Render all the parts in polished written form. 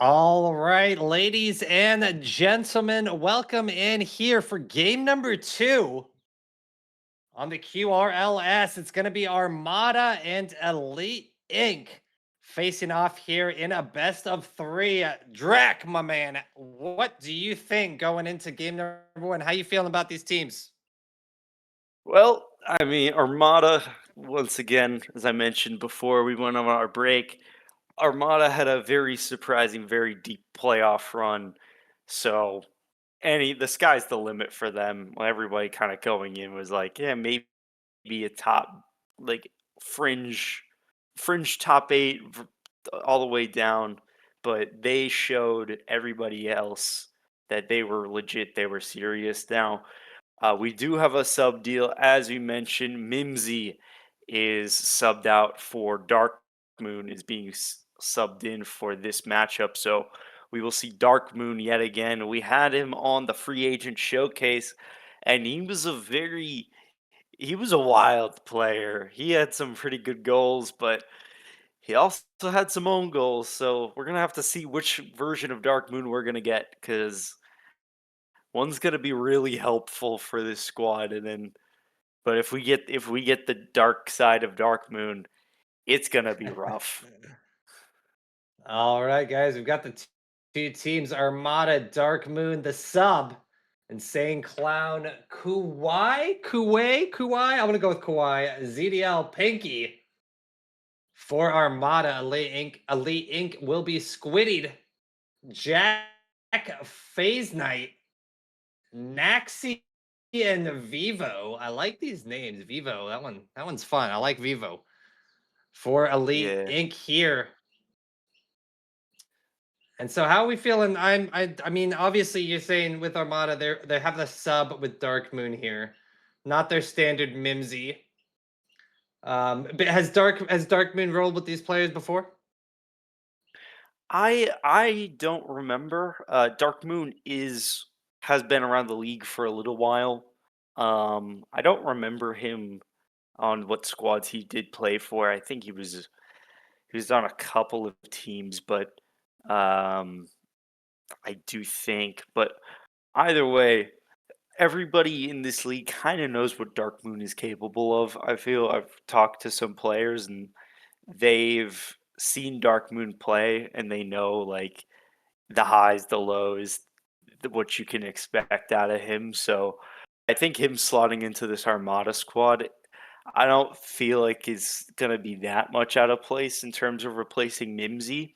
All right, ladies and gentlemen, welcome in here for game number 2 on the QRLS. It's going to be Armada and Elite Inc. facing off here in a best of 3. Drac, my man, what do you think going into game number 1? How you feeling about these teams? Well, I mean, Armada, once again, as I mentioned before we went on our break, Armada had a very surprising, very deep playoff run. So the sky's the limit for them. Everybody kind of going in was like, yeah, maybe a top like fringe top eight all the way down. But they showed everybody else that they were legit, they were serious. Now we do have a sub deal. As you mentioned, Mimsy is subbed out for Dark Moon, is being subbed in for this matchup. So we will see Dark Moon yet again. We had him on the free agent showcase, and he was a wild player. He had some pretty good goals, but he also had some own goals. So we're gonna have to see which version of Dark Moon we're gonna get, because one's gonna be really helpful for this squad, and then but if we get the dark side of Dark Moon, it's gonna be rough. All right, guys, we've got the two teams Armada, Dark Moon, the sub, Insane Clown, Kuwai. I'm gonna go with Kuwai. ZDL Pinky for Armada. Elite Inc. will be Squiddied. Jack Phase Knight, Naxi, and Vivo. I like these names. Vivo. That one's fun. I like Vivo. For Elite Yeah. Inc. here. And so how are we feeling? I mean, obviously you're saying with Armada they have the sub with Dark Moon here, not their standard Mimsy. But has Dark Moon rolled with these players before? I don't remember. Dark Moon is has been around the league for a little while. I don't remember him on what squads he did play for. I think he was on a couple of teams, but um, I do think. But either way, everybody in this league kind of knows what Dark Moon is capable of. I feel I've talked to some players and they've seen Dark Moon play and they know like the highs, the lows, what you can expect out of him. So I think him slotting into this Armada squad, I don't feel like is gonna be that much out of place in terms of replacing Mimsy.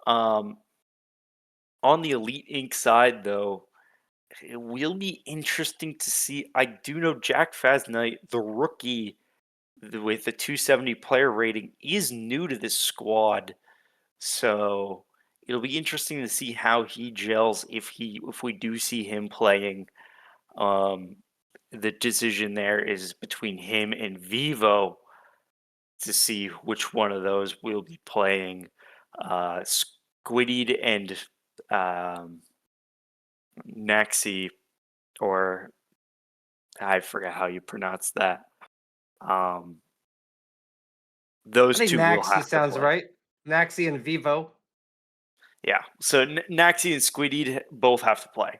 Um, on the Elite Inc. side, though, it will be interesting to see. I do know Jack Fasnight, the rookie with the 270 player rating, is new to this squad. So it'll be interesting to see how he gels if we do see him playing. Um, the decision there is between him and Vivo to see which one of those will be playing. Squiddied and um, Naxi, or I forget how you pronounce that. Um, I those think two will Naxi have to sounds play. right. Naxi and Vivo. Yeah. So Naxi and Squiddied both have to play.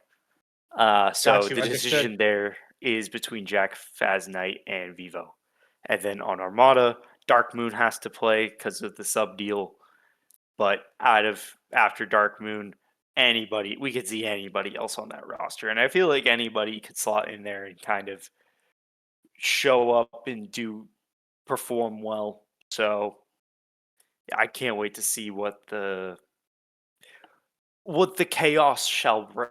So Got you. the Understood. decision there is between Jack Fasnight and Vivo. And then on Armada, Dark Moon has to play because of the sub deal. But out of after Dark Moon, anybody we could see anybody else on that roster. And I feel like anybody could slot in there and kind of show up and do perform well. So yeah, I can't wait to see what the chaos shall bring.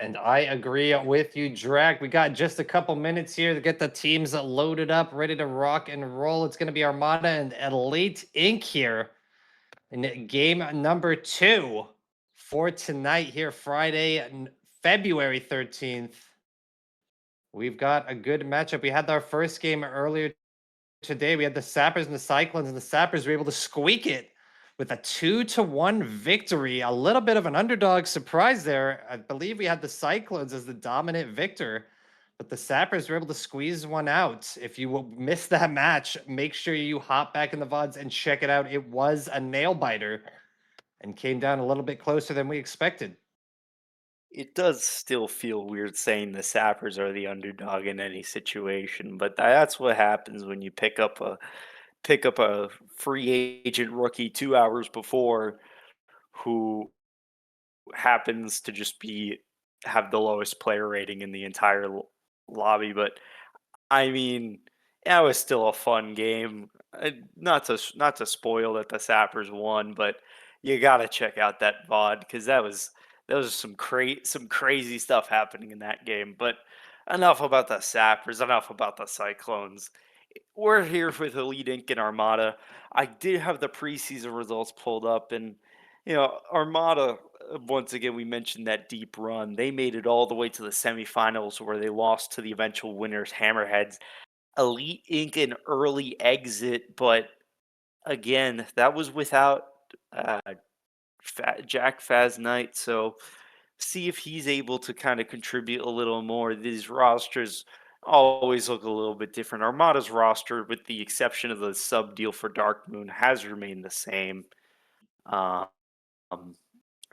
And I agree with you, Drac. We got just a couple minutes here to get the teams loaded up, ready to rock and roll. It's going to be Armada and Elite Inc. here in game number 2 for tonight here, Friday, February 13th. We've got a good matchup. We had our first game earlier today. We had the Sappers and the Cyclones, and the Sappers were able to squeak it with a 2-1 victory. A little bit of an underdog surprise there. I believe we had the Cyclones as the dominant victor, but the Sappers were able to squeeze one out. If you missed that match, make sure you hop back in the VODs and check it out. It was a nail biter. and came down a little bit closer than we expected. It does still feel weird saying the Sappers are the underdog in any situation, but that's what happens when you pick up a free agent rookie 2 hours before who happens to just be have the lowest player rating in the entire lobby. But I mean, that was still a fun game. Not to spoil that the Sappers won, but you gotta check out that VOD because that was some crazy stuff happening in that game. But enough about the Sappers. Enough about the Cyclones. We're here with Elite Inc. and Armada. I did have the preseason results pulled up, and Armada. Once again, we mentioned that deep run. They made it all the way to the semifinals, where they lost to the eventual winners, Hammerheads. Elite Inc. an early exit, but again, that was without uh, Jack Faz Knight. So see if he's able to kind of contribute a little more. These rosters always look a little bit different. Armada's roster, with the exception of the sub deal for Dark Moon, has remained the same, um,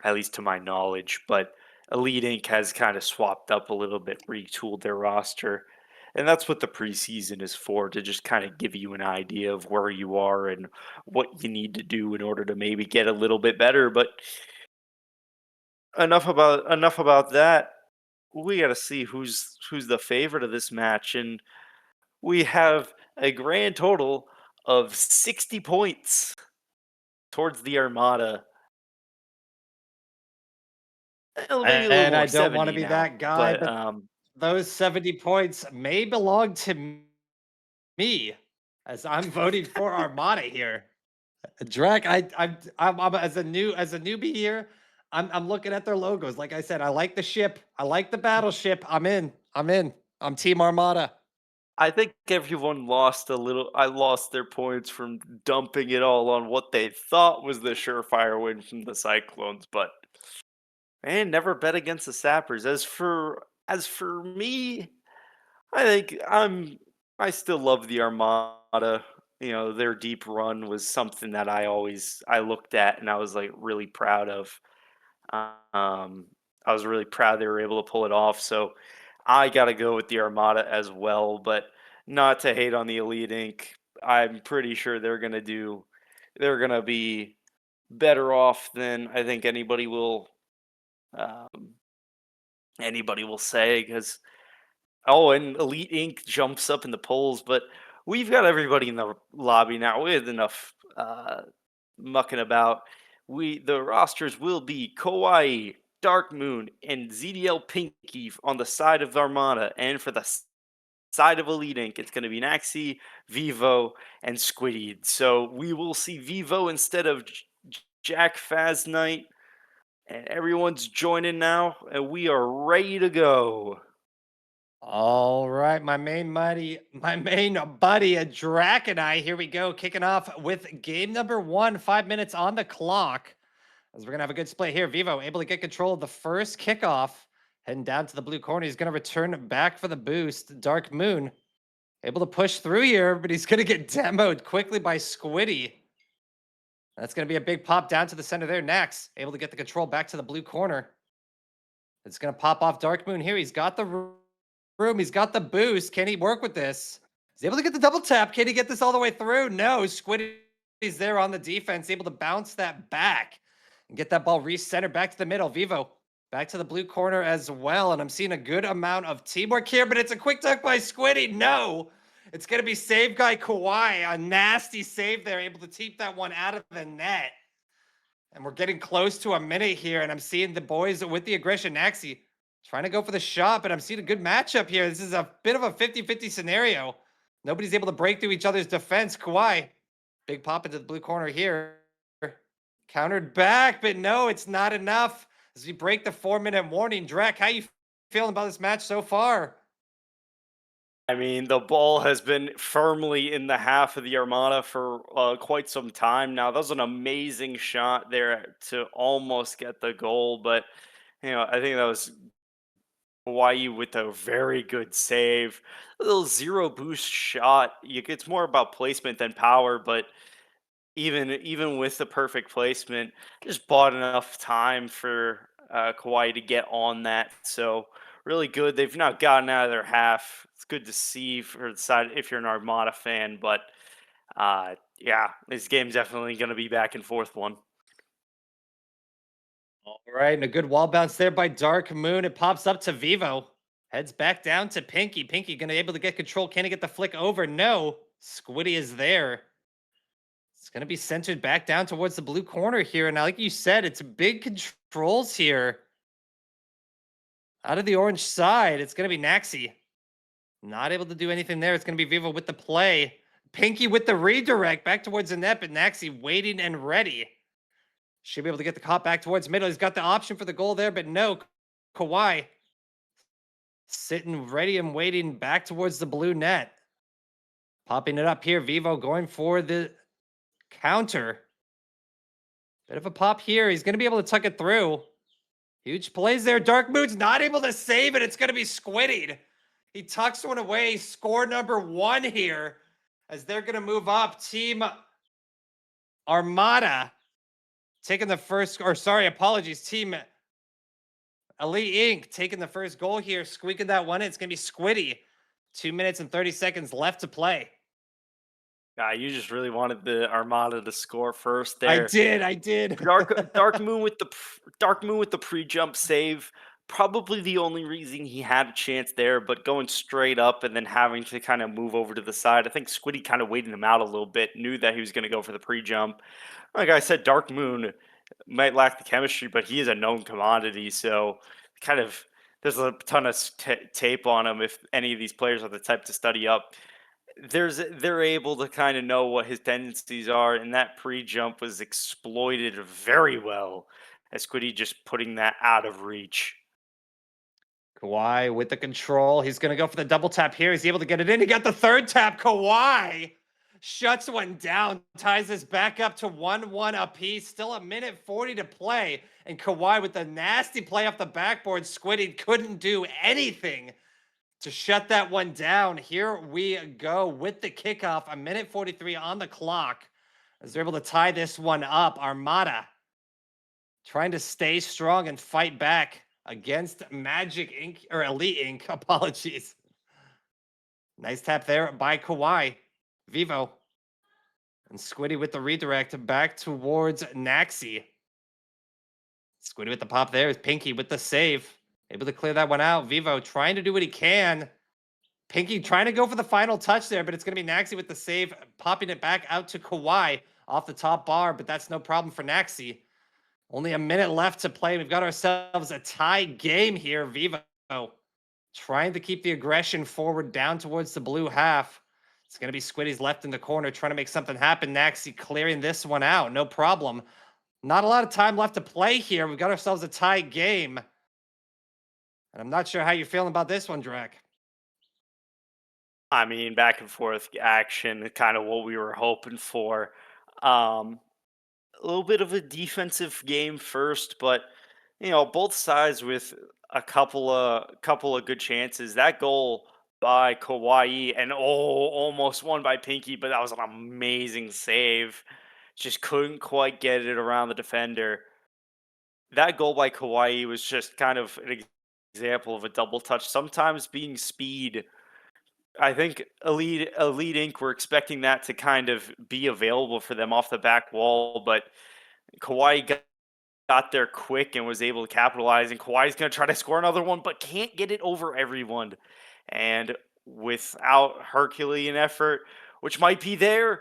at least to my knowledge. But Elite Inc. has kind of swapped up a little bit, retooled their roster. And that's what the preseason is for, to just kind of give you an idea of where you are and what you need to do in order to maybe get a little bit better. But enough about that. We got to see who's the favorite of this match, and we have a grand total of 60 points towards the Armada. Maybe a little And more I don't want to 70 be now, that guy, but but those 70 points may belong to me as I'm voting for Armada here. Drac, I'm as a newbie here. I'm looking at their logos. Like I said, I like the ship. I like the battleship. I'm in. I'm in. I'm Team Armada. I think everyone lost a little. I lost their points from dumping it all on what they thought was the surefire win from the Cyclones, but man, never bet against the Sappers. As for me, I think I still love the Armada. Their deep run was something that I looked at and I was like really proud of. Um, I was really proud they were able to pull it off. So I got to go with the Armada as well, but not to hate on the Elite Inc. I'm pretty sure they're gonna be better off than I think um, anybody will say, because oh, and Elite Inc. jumps up in the polls, but we've got everybody in the lobby now. We had enough mucking about. The rosters will be Kawaii, Dark Moon, and ZDL Pinky on the side of Armada, and for the side of Elite Inc., it's going to be Naxi, Vivo, and Squiddy. So we will see Vivo instead of Jack Faz Knight, and everyone's joining now, and we are ready to go. All right, my main buddy, Drac and I. Here we go, kicking off with game number one. 5 minutes on the clock. As we're gonna have a good split here. Vivo able to get control of the first kickoff. Heading down to the blue corner. He's gonna return back for the boost. Dark Moon able to push through here, but he's gonna get demoed quickly by Squiddy. That's gonna be a big pop down to the center there. Nax able to get the control back to the blue corner. It's gonna pop off Dark Moon here. He's got the room. He's got the boost. Can he work with this? He's able to get the double tap. Can he get this all the way through? No. Squiddy's there on the defense, able to bounce that back and get that ball re-centered back to the middle. Vivo back to the blue corner as well. And I'm seeing a good amount of teamwork here, but it's a quick duck by Squiddy. No. It's going to be save guy Kawhi. A nasty save there, able to keep that one out of the net. And we're getting close to a minute here, and I'm seeing the boys with the aggression. Naxi trying to go for the shot, but I'm seeing a good matchup here. This is a bit of a 50-50 scenario. Nobody's able to break through each other's defense. Kawhi, big pop into the blue corner here. Countered back, but no, it's not enough. As we break the 4-minute warning. Drek, how you feeling about this match so far? I mean, the ball has been firmly in the half of the Armada for quite some time now. That was an amazing shot there to almost get the goal, but I think that was Hawaii with a very good save. A little zero boost shot. It's more about placement than power, but even with the perfect placement, just bought enough time for Kawhi to get on that. So really good. They've not gotten out of their half. It's good to see for the side if you're an Armada fan. But yeah, this game's definitely going to be back and forth one. All right, and a good wall bounce there by Dark Moon. It pops up to Vivo. Heads back down to Pinky. Pinky gonna be able to get control. Can he get the flick over? No. Squiddy is there. It's gonna be centered back down towards the blue corner here. And like you said, it's big controls here. Out of the orange side, it's gonna be Naxi. Not able to do anything there. It's gonna be Vivo with the play. Pinky with the redirect back towards the net, but Naxi waiting and ready. Should be able to get the cop back towards middle. He's got the option for the goal there, but no. Kawhi sitting ready and waiting back towards the blue net. Popping it up here. Vivo going for the counter. Bit of a pop here. He's going to be able to tuck it through. Huge plays there. Dark Moon's not able to save it. It's going to be squiddied. He tucks one away. Score number 1 here as they're going to move up. Team Armada taking the first, or sorry, apologies. Team Elite Inc. taking the first goal here, squeaking that one. It's going to be Squiddy. 2 minutes and 30 seconds left to play. You just really wanted the Armada to score first I there. did. I did. Dark Moon with the Dark Moon with the pre-jump save. Probably the only reason he had a chance there, but going straight up and then having to kind of move over to the side. I think Squiddy kind of waited him out a little bit, knew that he was going to go for the pre-jump. Like I said, Dark Moon might lack the chemistry, but he is a known commodity. So kind of there's a ton of tape on him. If any of these players are the type to study up, they're able to kind of know what his tendencies are, and that pre-jump was exploited very well as Squiddy just putting that out of reach. Kawhi with the control. He's going to go for the double tap here. He's able to get it in. He got the third tap. Kawhi shuts one down, ties this back up to 1-1 apiece. Still a minute 40 to play. And Kawhi with the nasty play off the backboard. Squiddy couldn't do anything to shut that one down. Here we go with the kickoff. A minute 43 on the clock as they're able to tie this one up. Armada trying to stay strong and fight back against Magic Inc. or Elite Inc. Apologies. Nice tap there by Kawhi. Vivo. And Squiddy with the redirect back towards Naxi. Squiddy with the pop there is Pinky with the save. Able to clear that one out. Vivo trying to do what he can. Pinky trying to go for the final touch there, but it's going to be Naxi with the save, popping it back out to Kawhi off the top bar, but that's no problem for Naxi. Only a minute left to play. We've got ourselves a tie game here. Vivo trying to keep the aggression forward down towards the blue half. It's going to be Squiddy's left in the corner trying to make something happen. Naxi clearing this one out. No problem. Not a lot of time left to play here. We've got ourselves a tie game. And I'm not sure how you're feeling about this one, Drek. I mean, back and forth action, kind of what we were hoping for. Um, a little bit of a defensive game first, but both sides with a couple of good chances. That goal by Kawhi and almost one by Pinky, but that was an amazing save. Just couldn't quite get it around the defender. That goal by Kawhi was just kind of an example of a double touch. Sometimes being speed, I think Elite Inc. were expecting that to kind of be available for them off the back wall, but Kawhi got there quick and was able to capitalize. And Kawhi's going to try to score another one, but can't get it over everyone. And without Herculean effort, which might be there,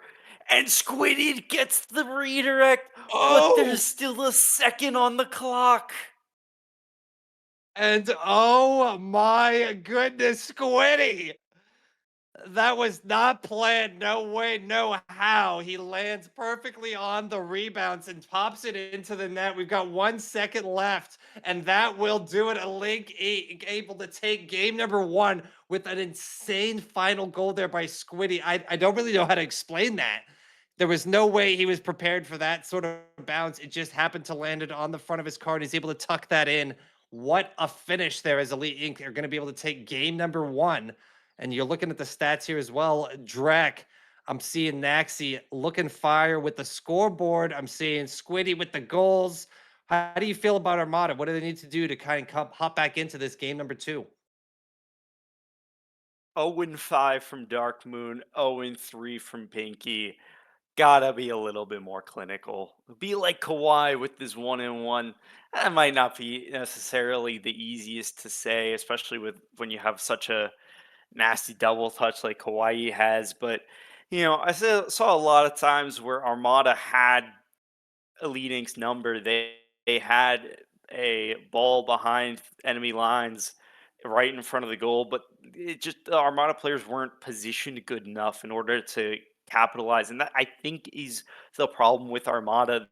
and Squiddy gets the redirect, but Oh, there's still a second on the clock. and oh my goodness, Squiddy. That was not planned. No way, no how. He lands perfectly on the rebounds and pops it into the net. We've got 1 second left, and that will do it. A link able to take game number 1 with an insane final goal there by Squiddy. I don't really know how to explain that. There was no way he was prepared for that sort of bounce. It just happened to land it on the front of his card. He's able to tuck that in. What a finish there as Elite Inc. are going to be able to take game number 1. And you're looking at the stats here as well. Drek, I'm seeing Naxi looking fire with the scoreboard. I'm seeing Squiddy with the goals. How do you feel about Armada? What do they need to do to kind of hop back into this game number two? 0-5 from Dark Moon, 0-3 from Pinky. Gotta be a little bit more clinical. Be like Kawhi with this 1-1. That might not be necessarily the easiest to say, especially with when you have such a nasty double touch like Kawhi has. But I saw a lot of times where Armada had Elite Inc.'s number. They had a ball behind enemy lines right in front of the goal, but it just the Armada players weren't positioned good enough in order to capitalize. And that I think is the problem with Armada.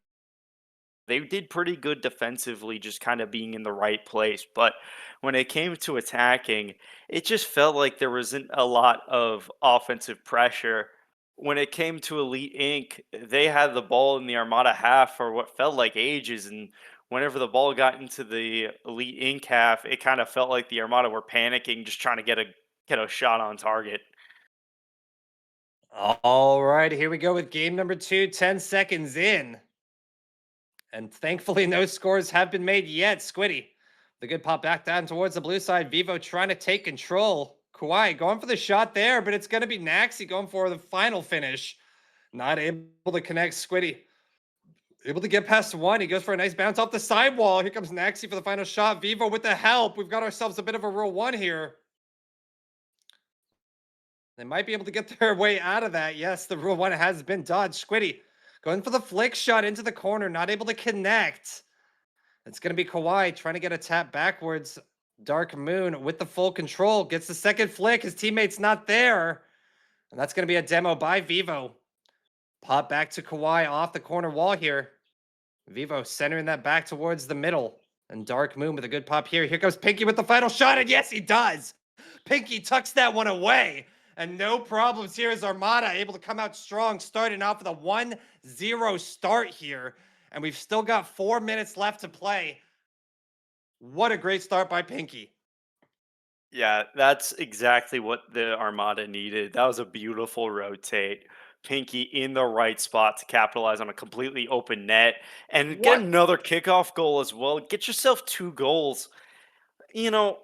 They did pretty good defensively, just kind of being in the right place. But when it came to attacking, it just felt like there wasn't a lot of offensive pressure. When it came to Elite Inc., they had the ball in the Armada half for what felt like ages. And whenever the ball got into the Elite Inc. half, it kind of felt like the Armada were panicking, just trying to get a shot on target. All right, here we go with game number two, 10 seconds in. And thankfully, no scores have been made yet. Squiddy, the good pop back down towards the blue side. Vivo trying to take control. Kawhi going for the shot there, but it's going to be Naxi going for the final finish. Not able to connect. Squiddy able to get past one. He goes for a nice bounce off the sidewall. Here comes Naxi for the final shot. Vivo with the help. We've got ourselves a bit of a real one here. They might be able to get their way out of that. Yes, the rule one has been dodged. Squiddy going for the flick shot into the corner, not able to connect. It's going to be Kawhi trying to get a tap backwards. Dark Moon with the full control gets the second flick. His teammate's not there. And that's going to be a demo by Vivo. Pop back to Kawhi off the corner wall here. Vivo centering that back towards the middle. And Dark Moon with a good pop here. Here comes Pinky with the final shot. And yes, he does. Pinky tucks that one away. And no problems here is Armada able to come out strong, starting off with a 1-0 start here. And we've still got 4 minutes left to play. What a great start by Pinky. Yeah, that's exactly what the Armada needed. That was a beautiful rotate. Pinky in the right spot to capitalize on a completely open net and get What? another kickoff goal as well. Get yourself 2 goals. You know,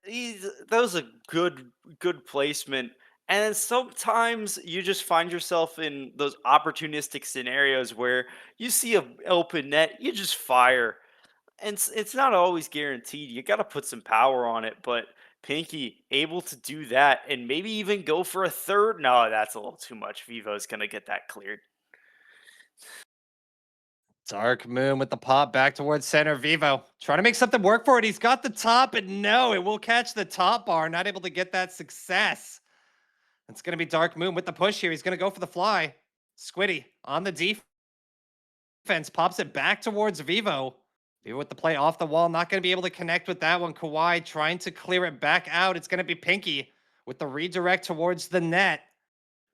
that was a good placement. And then sometimes you just find yourself in those opportunistic scenarios where you see a open net, you just fire, and it's not always guaranteed. You got to put some power on it, but Pinky able to do that and maybe even go for a third. No, that's a little too much. Vivo's gonna get that cleared. Dark Moon with the pop back towards center. Vivo trying to make something work for it. He's got the top, and no, it will catch the top bar. Not able to get that success. It's going to be Dark Moon with the push here. He's going to go for the fly. Squiddy on the defense pops it back towards Vivo. Vivo with the play off the wall. Not going to be able to connect with that one. Kawhi trying to clear it back out. It's going to be Pinky with the redirect towards the net.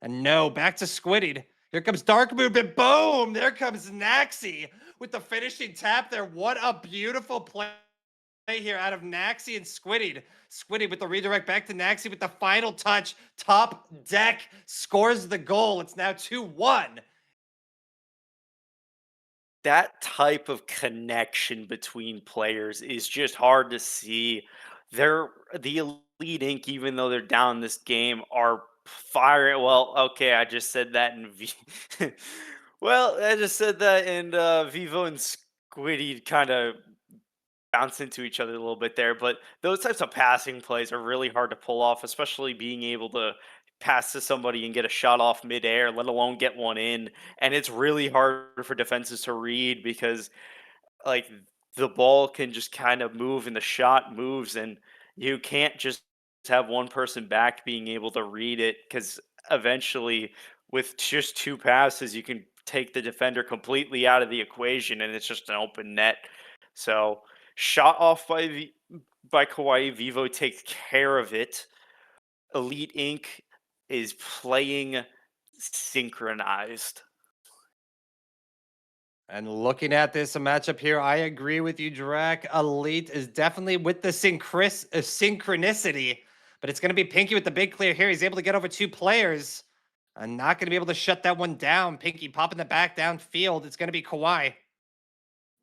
And no, back to Squiddied. Here comes Dark Moon, but boom! There comes Naxi with the finishing tap there. What a beautiful play here out of Naxi and Squiddied. Squiddied with the redirect back to Naxi with the final touch. Top deck scores the goal. It's now 2-1. That type of connection between players is just hard to see. They're the Elite Inc., even though they're down this game, are firing. Well, okay, I just said that in well, I just said that in Vivo and Squiddy kind of bounce into each other a little bit there. But those types of passing plays are really hard to pull off, especially being able to pass to somebody and get a shot off midair, let alone get one in. And it's really hard for defenses to read because like the ball can just kind of move and the shot moves, and you can't just have one person back being able to read it because eventually with just 2 passes you can take the defender completely out of the equation and it's just an open net. So shot off by Kauai. Vivo takes care of it. Elite Inc. is playing synchronized. And looking at this matchup here, I agree with you, Drac. Elite is definitely with the synchronicity, but it's going to be Pinky with the big clear here. He's able to get over 2 players. I'm not going to be able to shut that one down. Pinky popping the back downfield. It's going to be Kawhi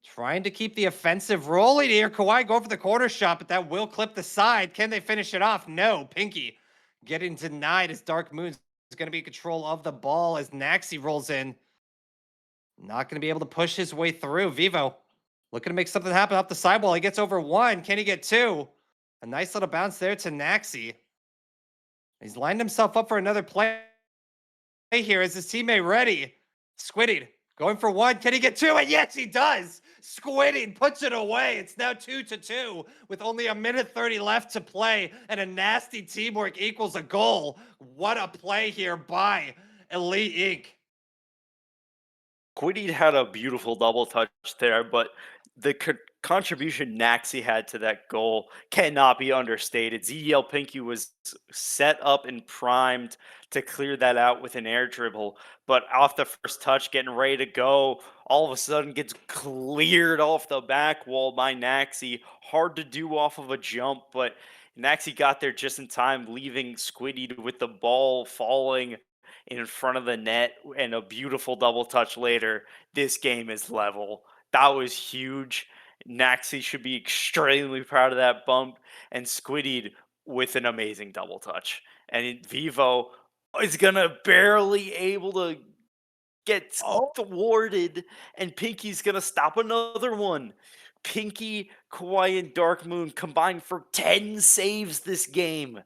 trying to keep the offensive rolling here. Kawhi going for the corner shot, but that will clip the side. Can they finish it off? No. Pinky getting denied as Dark Moon is going to be in control of the ball as Naxi rolls in. Not going to be able to push his way through. Vivo looking to make something happen off the sidewall. He gets over one. Can he get two? A nice little bounce there to Naxi. He's lined himself up for another play here. Is his teammate ready? Squiddy going for one. Can he get two? And yes, he does. Squiddy puts it away. It's now 2-2 with only a minute 30 left to play, and a nasty teamwork equals a goal. What a play here by Elite Inc. Quiddy had a beautiful double touch there, but the contribution Naxi had to that goal cannot be understated. ZDL Pinky was set up and primed to clear that out with an air dribble, but off the first touch, getting ready to go, all of a sudden gets cleared off the back wall by Naxi. Hard to do off of a jump, but Naxi got there just in time, leaving Squiddy with the ball falling in front of the net and a beautiful double touch later. This game is level. That was huge. Naxi should be extremely proud of that bump, and Squiddied with an amazing double touch. And Vivo is gonna barely able to get Oh, thwarted, and Pinky's gonna stop another one. Pinky, Kawhi, and Dark Moon combined for 10 saves this game.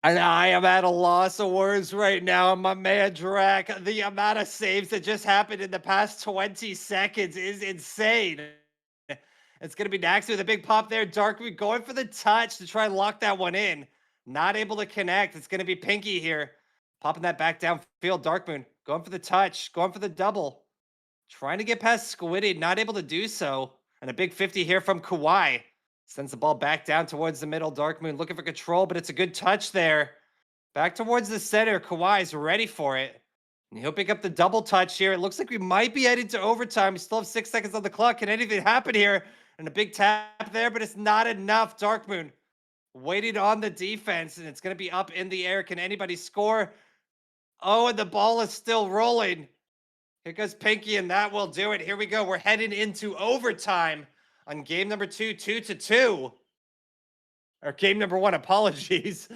and I am at a loss of words right now. My man Drac, the amount of saves that just happened in the past 20 seconds is insane. It's going to be Naxi with a big pop there. Darkmoon going for the touch to try and lock that one in. Not able to connect. It's going to be Pinky here. Popping that back downfield. Darkmoon going for the touch. Going for the double. Trying to get past Squiddy. Not able to do so. And a big 50 here from Kawhi. Sends the ball back down towards the middle. Darkmoon looking for control, but it's a good touch there. Back towards the center. Kawhi's ready for it. And he'll pick up the double touch here. It looks like we might be heading to overtime. We still have 6 seconds on the clock. Can anything happen here? And a big tap there, but it's not enough. Darkmoon waiting on the defense, and it's going to be up in the air. Can anybody score? Oh, and the ball is still rolling. Here goes Pinky, and that will do it. Here we go. We're heading into overtime on game number 2, 2-2. Or game number 1, apologies.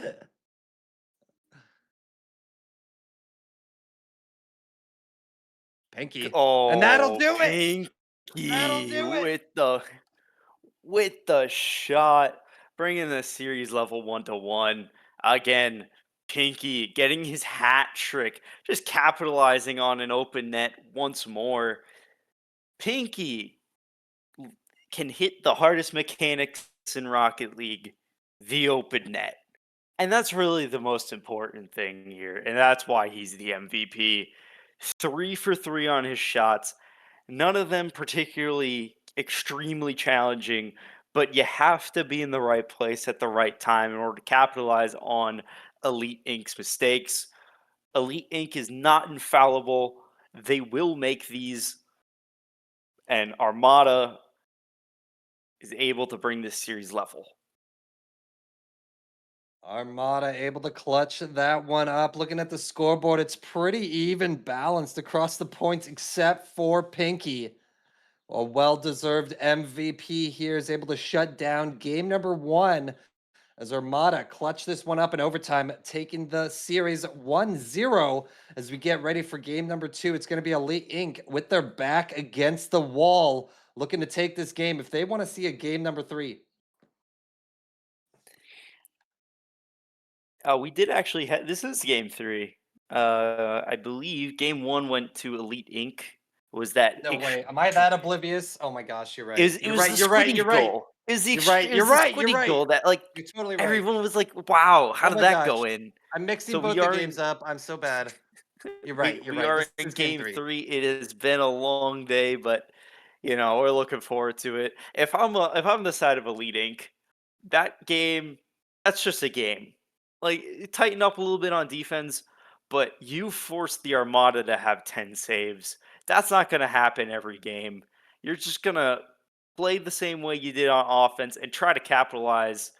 Pinky. And that'll Oh, do it. That'll Pinky do it. with the shot, bringing the series level 1-1 again. Pinky getting his hat trick, just capitalizing on an open net once more. Pinky can hit the hardest mechanics in Rocket League, the open net. And that's really the most important thing here. And that's why he's the MVP. 3 for 3 on his shots. None of them particularly extremely challenging, but you have to be in the right place at the right time in order to capitalize on Elite Inc.'s mistakes. Elite Inc. is not infallible. They will make these, and Armada is able to bring this series level. Armada able to clutch that one up. Looking at the scoreboard, it's pretty even balanced across the points except for Pinky. A well-deserved MVP here is able to shut down game number 1 as Armada clutch this one up in overtime, taking the series 1-0 as we get ready for game number 2. It's going to be Elite Inc. with their back against the wall, looking to take this game if they want to see a game number 3. We did actually have this is game 3. I believe game 1 went to Elite Inc. Was that No way. Am I that oblivious? Oh my gosh, you're right. It You're was right. the You're right. You're Squiddy right. goal. It was the You're right. it You're was the right. You're Squiddy right. goal that, like, You're totally right. everyone was like, "Wow, how Oh did my that gosh. go in?" I'm mixing So both we the are games in up. I'm so bad. You're right. You're we right. are This in is game game 3. 3. It has been a long day, but, we're looking forward to it. If I'm the side of Elite Inc., that game, that's just a game. Like, tighten up a little bit on defense, but you forced the Armada to have 10 saves. That's not gonna happen every game. You're just gonna play the same way you did on offense and try to capitalize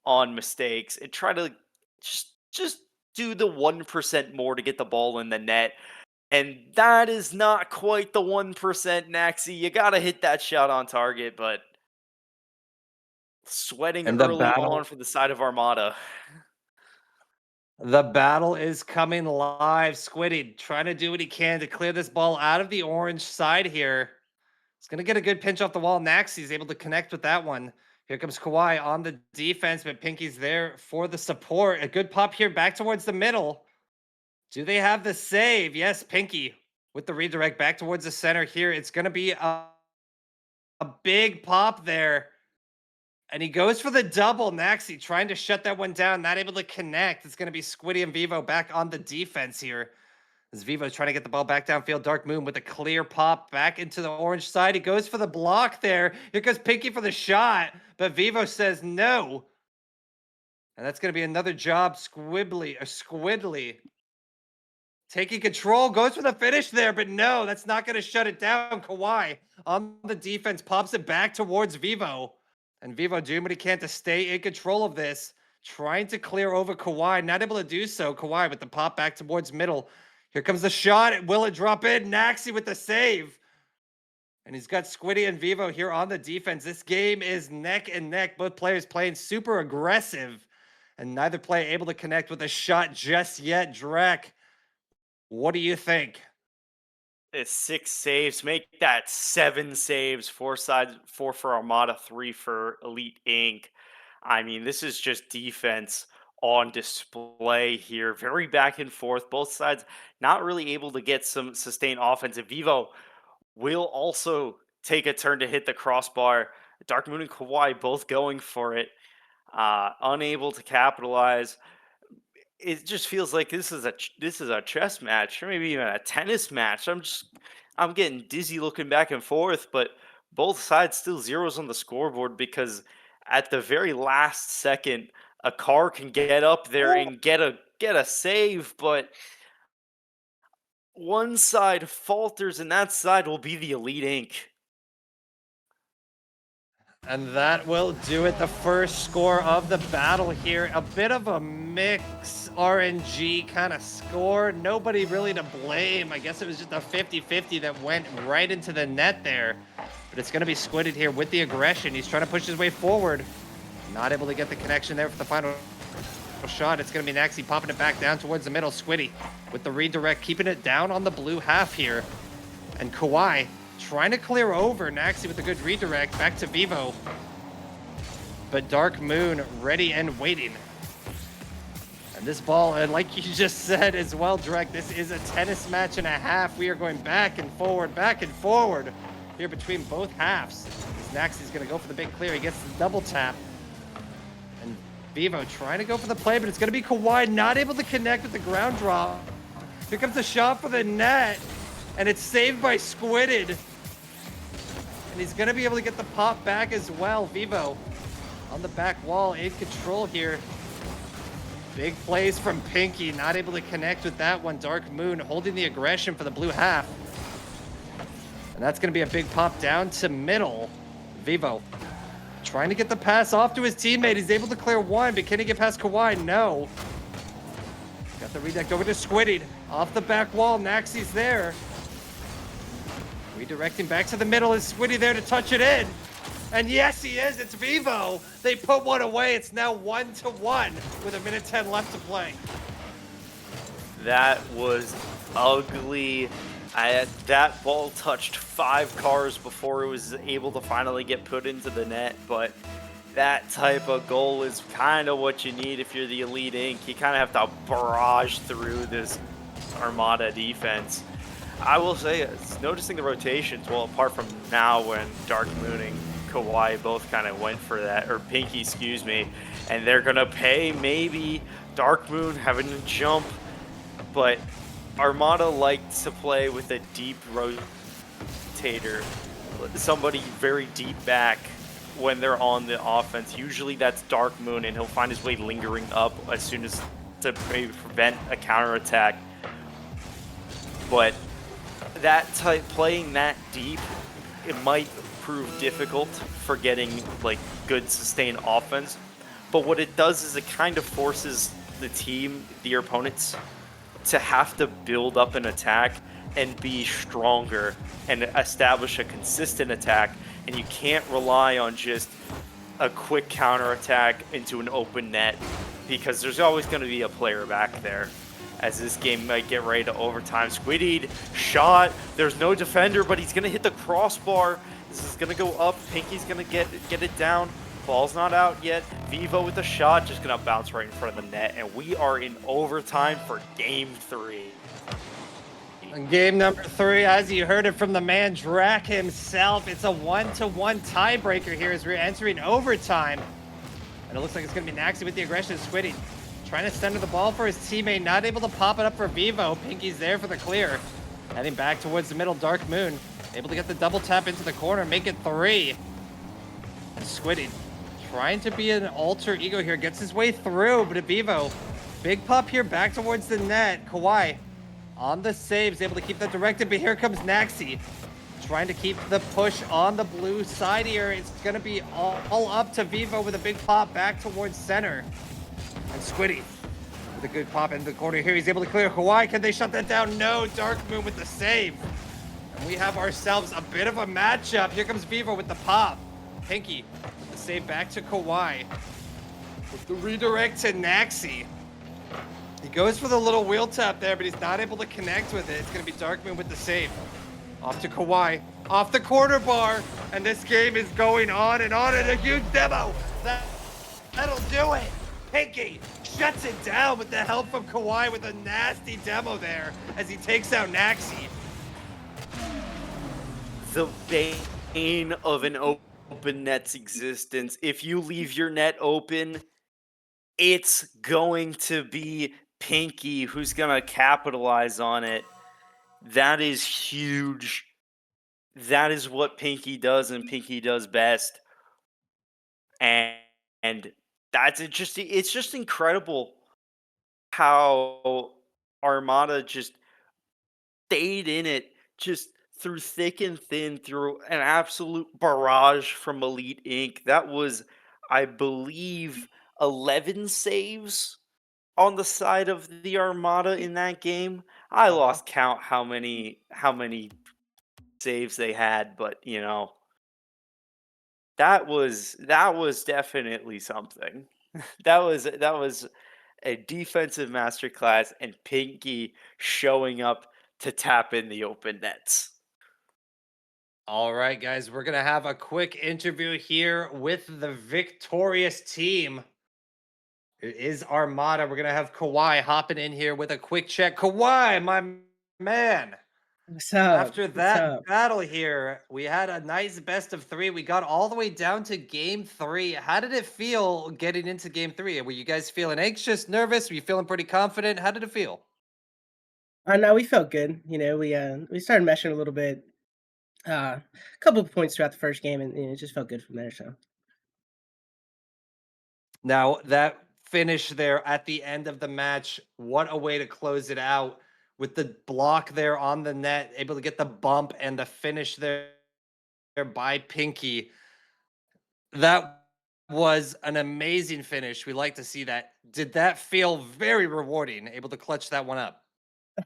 on mistakes and try to just do the 1% more to get the ball in the net. And that is not quite the 1%, Naxi. You got to hit that shot on target, but sweating And the early on battle for the side of Armada. The battle is coming live. Squiddy trying to do what he can to clear this ball out of the orange side here. He's going to get a good pinch off the wall. Naxi's able to connect with that one. Here comes Kawhi on the defense, but Pinky's there for the support. A good pop here back towards the middle. Do they have the save? Yes, Pinky with the redirect back towards the center here. It's going to be a big pop there. And he goes for the double. Naxi trying to shut that one down, not able to connect. It's going to be Squiddy and Vivo back on the defense here. As Vivo's trying to get the ball back downfield. Dark Moon with a clear pop back into the orange side. He goes for the block there. Here goes Pinky for the shot, but Vivo says no. And that's going to be another job. Squidly taking control, goes for the finish there, but no, that's not going to shut it down. Kawhi on the defense pops it back towards Vivo. And Vivo doing what he can to stay in control of this. Trying to clear over Kawhi. Not able to do so. Kawhi with the pop back towards middle. Here comes the shot. Will it drop in? Naxi with the save. And he's got Squiddy and Vivo here on the defense. This game is neck and neck. Both players playing super aggressive. And neither player able to connect with a shot just yet. Drek, what do you think? It's 6 saves. Make that 7 saves. 4 for Armada, 3 for Elite Inc. I mean, this is just defense on display here. Very back and forth. Both sides not really able to get some sustained offense. And Vivo will also take a turn to hit the crossbar. Dark Moon and Kawhi both going for it. Unable to capitalize. It just feels like this is a chess match, or maybe even a tennis match. I'm getting dizzy looking back and forth, but both sides still zeros on the scoreboard because at the very last second, a car can get up there and get a save, but one side falters, and that side will be the Elite Inc. And that will do it. The first score of the battle here. A bit of a mix RNG kind of score. Nobody really to blame. I guess it was just a 50-50 that went right into the net there. But it's going to be Squidded here with the aggression. He's trying to push his way forward. Not able to get the connection there for the final shot. It's going to be Naxi popping it back down towards the middle. Squiddy with the redirect, keeping it down on the blue half here. And Kawhi trying to clear over. Naxi with a good redirect back to Vivo. But Dark Moon ready and waiting. And this ball, and like you just said as well, Drek, this is a tennis match and a half. We are going back and forward here between both halves. Naxi's going to go for the big clear. He gets the double tap. And Vivo trying to go for the play, but it's going to be Kawhi not able to connect with the ground draw. Here comes the shot for the net. And it's saved by Squidded. And he's going to be able to get the pop back as well. Vivo on the back wall in control here. Big plays from Pinky. Not able to connect with that one. Dark Moon holding the aggression for the blue half. And that's going to be a big pop down to middle. Vivo trying to get the pass off to his teammate. He's able to clear one, but can he get past Kawhi? No. Got the redirect over to Squiddy. Off the back wall. Naxi's there. Redirecting back to the middle. Is Squiddy there to touch it in? And yes, he is. It's Vivo. They put one away. It's now 1-1 with 1:10 left to play. That was ugly. That ball touched 5 cars before it was able to finally get put into the net, but that type of goal is kind of what you need if you're the Elite Inc. You kind of have to barrage through this Armada defense. I will say, it's noticing the rotations, well, apart from now when Dark Moon and Kawhi both kind of went for that, or Pinky, excuse me, and they're going to pay maybe Dark Moon having to jump, but Armada likes to play with a deep rotator, somebody very deep back when they're on the offense. Usually that's Dark Moon, and he'll find his way lingering up as soon as to maybe prevent a counterattack. But that type, playing that deep, it might prove difficult for getting like good sustained offense. But what it does is it kind of forces the team, your opponents, to have to build up an attack and be stronger and establish a consistent attack. And you can't rely on just a quick counterattack into an open net because there's always going to be a player back there. As this game might get ready to overtime, Squiddied shot. There's no defender, but he's going to hit the crossbar. This is going to go up. Pinky's going to get it down. Ball's not out yet. Vivo with the shot, just going to bounce right in front of the net. And we are in overtime for game 3. In game number 3, as you heard it from the man Drac himself, it's a 1-1 tiebreaker here as we're entering overtime. And it looks like it's going to be Naxi with the aggression. Squiddy trying to center the ball for his teammate, not able to pop it up for Vivo. Pinky's there for the clear. Heading back towards the middle, Dark Moon. Able to get the double tap into the corner, make it 3. And Squiddy trying to be an alter ego here, gets his way through, but Vivo, big pop here back towards the net. Kawhi on the saves, able to keep that directed, but here comes Naxi. Trying to keep the push on the blue side here. It's going to be all up to Vivo with a big pop back towards center. And Squiddy with a good pop into the corner here. He's able to clear Kawhi. Can they shut that down? No. Dark Moon with the save. And we have ourselves a bit of a matchup. Here comes Vivo with the pop. Pinky with the save back to Kawhi. With the redirect to Naxi. He goes for the little wheel tap there, but he's not able to connect with it. It's going to be Dark Moon with the save. Off to Kawhi. Off the corner bar. And this game is going on and on. And a huge demo. That'll do it. Pinky shuts it down with the help from Kawhi with a nasty demo there as he takes out Naxi. The bane of an open net's existence. If you leave your net open, it's going to be Pinky who's going to capitalize on it. That is huge. That is what Pinky does, and Pinky does best. And that's it's just incredible how Armada just stayed in it just through thick and thin, through an absolute barrage from Elite Inc. That was, I believe, 11 saves on the side of the Armada in that game. I lost count how many saves they had, but you know, that was definitely something. That was a defensive masterclass, and Pinky showing up to tap in the open nets. All right, guys, we're going to have a quick interview here with the victorious team. It is Armada. We're going to have Kawhi hopping in here with a quick check. Kawhi, my man. What's up? After What's that up? battle here, we had a nice best of 3. We got all the way down to game 3. How did it feel getting into game 3? Were you guys feeling anxious, nervous? Were you feeling pretty confident? How did it feel? No, we felt good. You know, we started meshing a little bit. A couple of points throughout the first game, and it just felt good from there. So Now, that finish there at the end of the match, what a way to close it out with the block there on the net, able to get the bump and the finish there by Pinky. That was an amazing finish. We like to see that. Did that feel very rewarding, able to clutch that one up?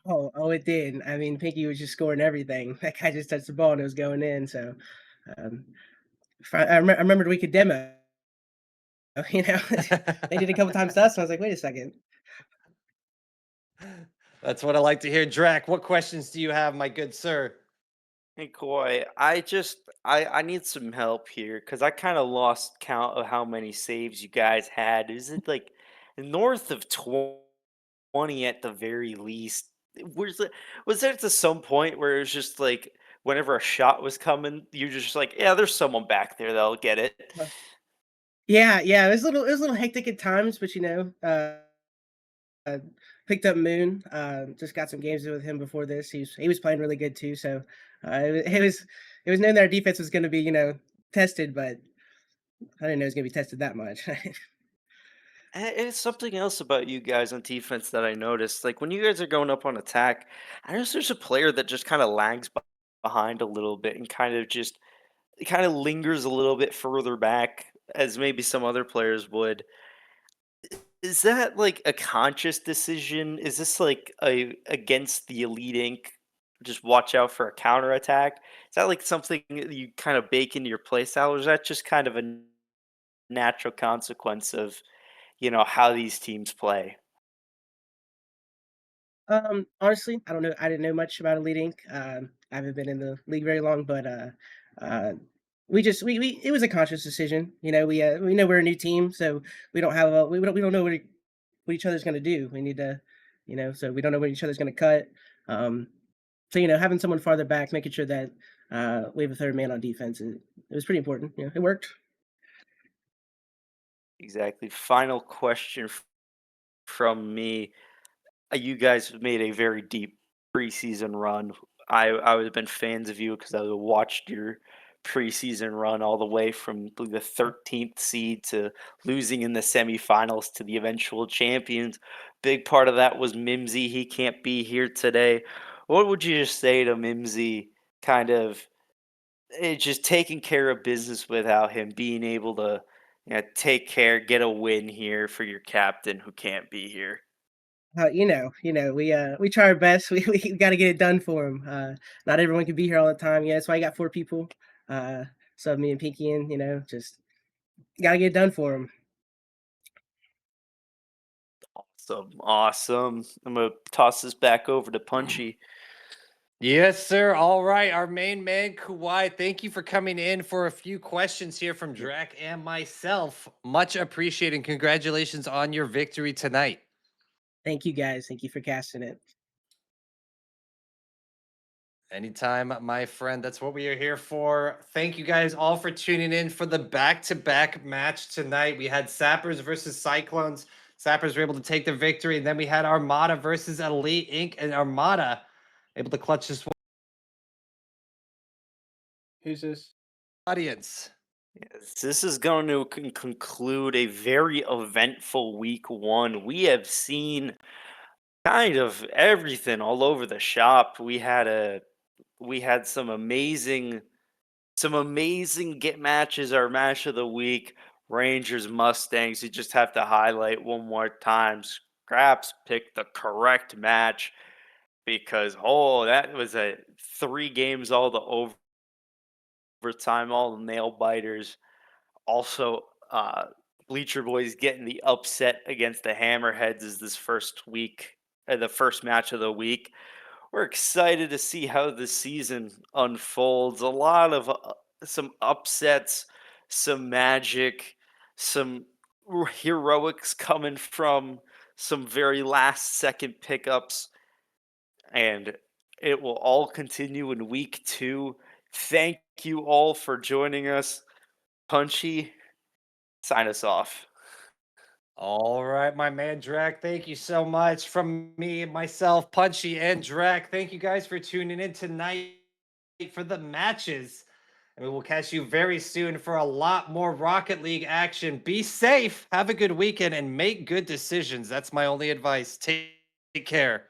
oh, it did. I mean, Pinky was just scoring everything. That guy just touched the ball and it was going in. So um, I remembered we could demo. You know, they did a couple times to us, and I was like, wait a second. That's what I like to hear. Drac, what questions do you have, my good sir? Hey Koi, I need some help here because I kind of lost count of how many saves you guys had. Is it like north of 20 at the very least? Was there to some point where it was just like whenever a shot was coming, you're just like, yeah, there's someone back there that'll get it. Uh, yeah, it was a little hectic at times, but you know, uh, picked up Moon. Just got some games with him before this. He was playing really good too. So it was known that our defense was going to be tested, but I didn't know it was going to be tested that much. And it's something else about you guys on defense that I noticed. Like when you guys are going up on attack, I notice there's a player that just kind of lags behind a little bit and kind of lingers a little bit further back as maybe some other players would. Is that like a conscious decision? Is this like a against the Elite Inc? Just watch out for a counterattack? Is that like something that you kind of bake into your playstyle, or is that just kind of a natural consequence of, how these teams play? Honestly, I don't know. I didn't know much about Elite Inc. I haven't been in the league very long, but uh, we just we it was a conscious decision. We know we're a new team, so we don't have a we don't know what each other's gonna do. We need to, so we don't know what each other's gonna cut. Um, so having someone farther back, making sure that we have a third man on defense, it was pretty important. It worked. Exactly. Final question from me. You guys have made a very deep preseason run. I would have been fans of you because I watched your preseason run all the way from the 13th seed to losing in the semifinals to the eventual champions. Big part of that was Mimsy. He can't be here today. What would you just say to Mimsy? Kind of just taking care of business without him being able to, take care, get a win here for your captain who can't be here. We try our best. We got to get it done for him. Not everyone can be here all the time. Yeah, that's why I got four people. Uh, so me and Pinky, and just got to get it done for him. Awesome, awesome. I'm gonna toss this back over to Punchy. Yes, sir. All right. Our main man, Kawhi, thank you for coming in for a few questions here from Yeah. Drac and myself. Much appreciated. Congratulations on your victory tonight. Thank you guys. Thank you for casting it. Anytime, my friend. That's what we are here for. Thank you guys all for tuning in for the back-to-back match tonight. We had Sappers versus Cyclones. Sappers were able to take the victory. And then we had Armada versus Elite Inc. And Armada able to clutch this one. Who's this? Audience. Yes, this is going to conclude a very eventful week one. We have seen kind of everything all over the shop. We had some amazing get matches. Our match of the week, Rangers Mustangs. You just have to highlight one more time. Scraps picked the correct match because that was a 3 games all the overtime, all the nail biters. Also, Bleacher Boys getting the upset against the Hammerheads is this first week, the first match of the week. We're excited to see how the season unfolds. A lot of some upsets, some magic, some heroics coming from some very last second pickups, and it will all continue in week two. Thank you all for joining us. Punchy, sign us off. All right, my man Drac, thank you so much from me, myself, Punchy, and Drac. Thank you guys for tuning in tonight for the matches. And we will catch you very soon for a lot more Rocket League action. Be safe, have a good weekend, and make good decisions. That's my only advice. Take care.